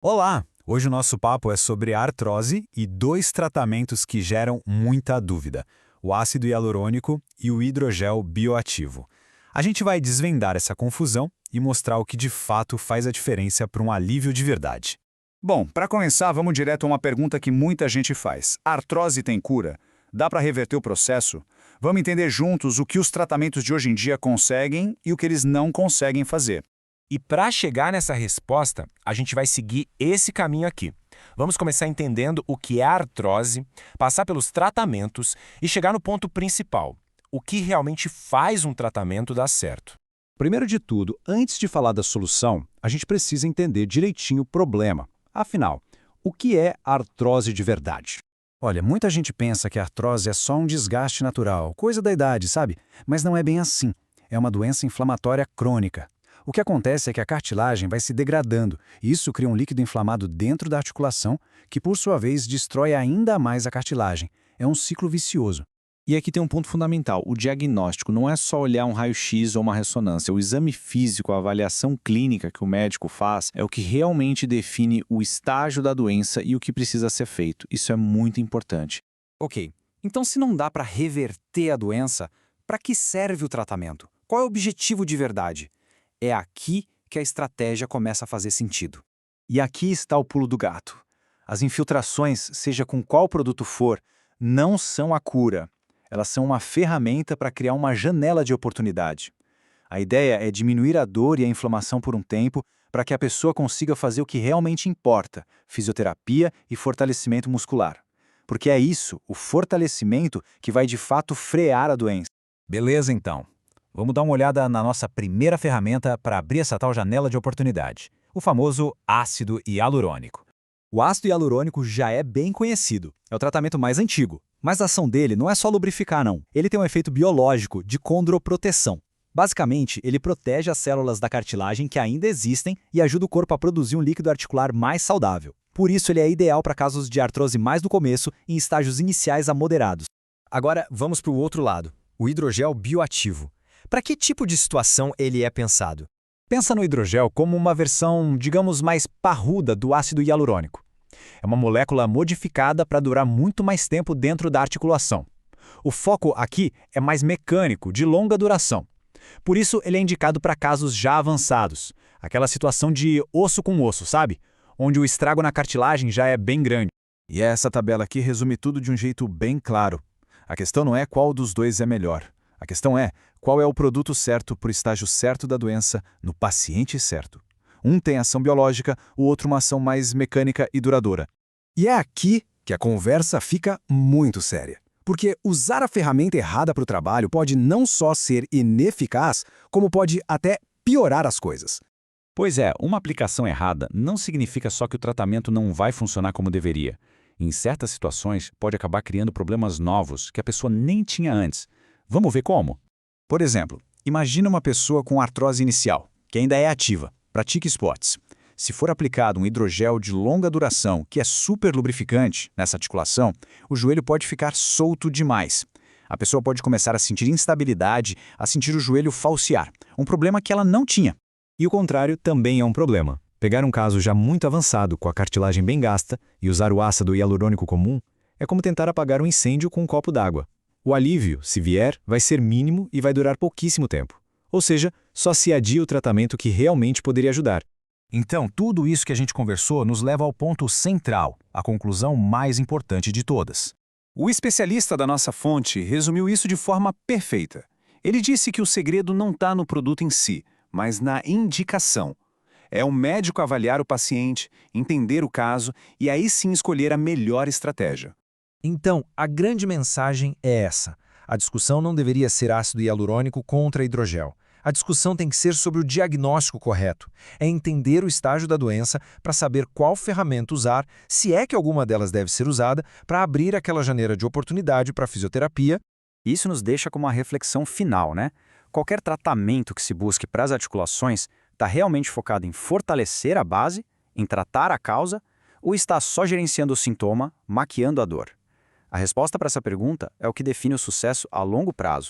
Olá! Hoje o nosso papo é sobre a artrose e dois tratamentos que geram muita dúvida: o ácido hialurônico e o hidrogel bioativo. A gente vai desvendar essa confusão e mostrar o que de fato faz a diferença para um alívio de verdade. Bom, para começar, vamos direto a uma pergunta que muita gente faz. A artrose tem cura? Dá para reverter o processo? Vamos entender juntos o que os tratamentos de hoje em dia conseguem e o que eles não conseguem fazer. E para chegar nessa resposta, a gente vai seguir esse caminho aqui. Vamos começar entendendo o que é a artrose, passar pelos tratamentos e chegar no ponto principal: o que realmente faz um tratamento dar certo. Primeiro de tudo, antes de falar da solução, a gente precisa entender direitinho o problema. Afinal, o que é artrose de verdade? Olha, muita gente pensa que a artrose é só um desgaste natural, coisa da idade, sabe? Mas não é bem assim. É uma doença inflamatória crônica. O que acontece é que a cartilagem vai se degradando, e isso cria um líquido inflamado dentro da articulação, que por sua vez destrói ainda mais a cartilagem. É um ciclo vicioso. E aqui tem um ponto fundamental: o diagnóstico não é só olhar um raio-x ou uma ressonância. O exame físico, a avaliação clínica que o médico faz é o que realmente define o estágio da doença e o que precisa ser feito. Isso é muito importante. Ok, então se não dá para reverter a doença, para que serve o tratamento? Qual é o objetivo de verdade? É aqui que a estratégia começa a fazer sentido. E aqui está o pulo do gato. As infiltrações, seja com qual produto for, não são a cura. Elas são uma ferramenta para criar uma janela de oportunidade. A ideia é diminuir a dor e a inflamação por um tempo para que a pessoa consiga fazer o que realmente importa: fisioterapia e fortalecimento muscular. Porque é isso, o fortalecimento, que vai de fato frear a doença. Beleza, então. Vamos dar uma olhada na nossa primeira ferramenta para abrir essa tal janela de oportunidade: o famoso ácido hialurônico. O ácido hialurônico já é bem conhecido. É o tratamento mais antigo. Mas a ação dele não é só lubrificar, não. Ele tem um efeito biológico de condroproteção. Basicamente, ele protege as células da cartilagem que ainda existem e ajuda o corpo a produzir um líquido articular mais saudável. Por isso, ele é ideal para casos de artrose mais no começo, em estágios iniciais a moderados. Agora, vamos para o outro lado: o hidrogel bioativo. Para que tipo de situação ele é pensado? Pensa no hidrogel como uma versão, digamos, mais parruda do ácido hialurônico. É uma molécula modificada para durar muito mais tempo dentro da articulação. O foco aqui é mais mecânico, de longa duração. Por isso, ele é indicado para casos já avançados, aquela situação de osso com osso, sabe? Onde o estrago na cartilagem já é bem grande. E essa tabela aqui resume tudo de um jeito bem claro. A questão não é qual dos dois é melhor. A questão é qual é o produto certo para o estágio certo da doença no paciente certo. Um tem ação biológica, o outro uma ação mais mecânica e duradoura. E é aqui que a conversa fica muito séria. Porque usar a ferramenta errada para o trabalho pode não só ser ineficaz, como pode até piorar as coisas. Pois é, uma aplicação errada não significa só que o tratamento não vai funcionar como deveria. Em certas situações, pode acabar criando problemas novos que a pessoa nem tinha antes. Vamos ver como? Por exemplo, imagina uma pessoa com artrose inicial, que ainda é ativa, pratica esportes. Se for aplicado um hidrogel de longa duração, que é super lubrificante nessa articulação, o joelho pode ficar solto demais. A pessoa pode começar a sentir instabilidade, a sentir o joelho falsear, um problema que ela não tinha. E o contrário também é um problema. Pegar um caso já muito avançado, com a cartilagem bem gasta, e usar o ácido hialurônico comum, é como tentar apagar um incêndio com um copo d'água. O alívio, se vier, vai ser mínimo e vai durar pouquíssimo tempo. Ou seja, só se adia o tratamento que realmente poderia ajudar. Então, tudo isso que a gente conversou nos leva ao ponto central, a conclusão mais importante de todas. O especialista da nossa fonte resumiu isso de forma perfeita. Ele disse que o segredo não está no produto em si, mas na indicação. É o médico avaliar o paciente, entender o caso e aí sim escolher a melhor estratégia. Então, a grande mensagem é essa: a discussão não deveria ser ácido hialurônico contra hidrogel. A discussão tem que ser sobre o diagnóstico correto. É entender o estágio da doença para saber qual ferramenta usar, se é que alguma delas deve ser usada, para abrir aquela janela de oportunidade para a fisioterapia. Isso nos deixa com uma reflexão final, né? Qualquer tratamento que se busque para as articulações está realmente focado em fortalecer a base, em tratar a causa, ou está só gerenciando o sintoma, maquiando a dor? A resposta para essa pergunta é o que define o sucesso a longo prazo.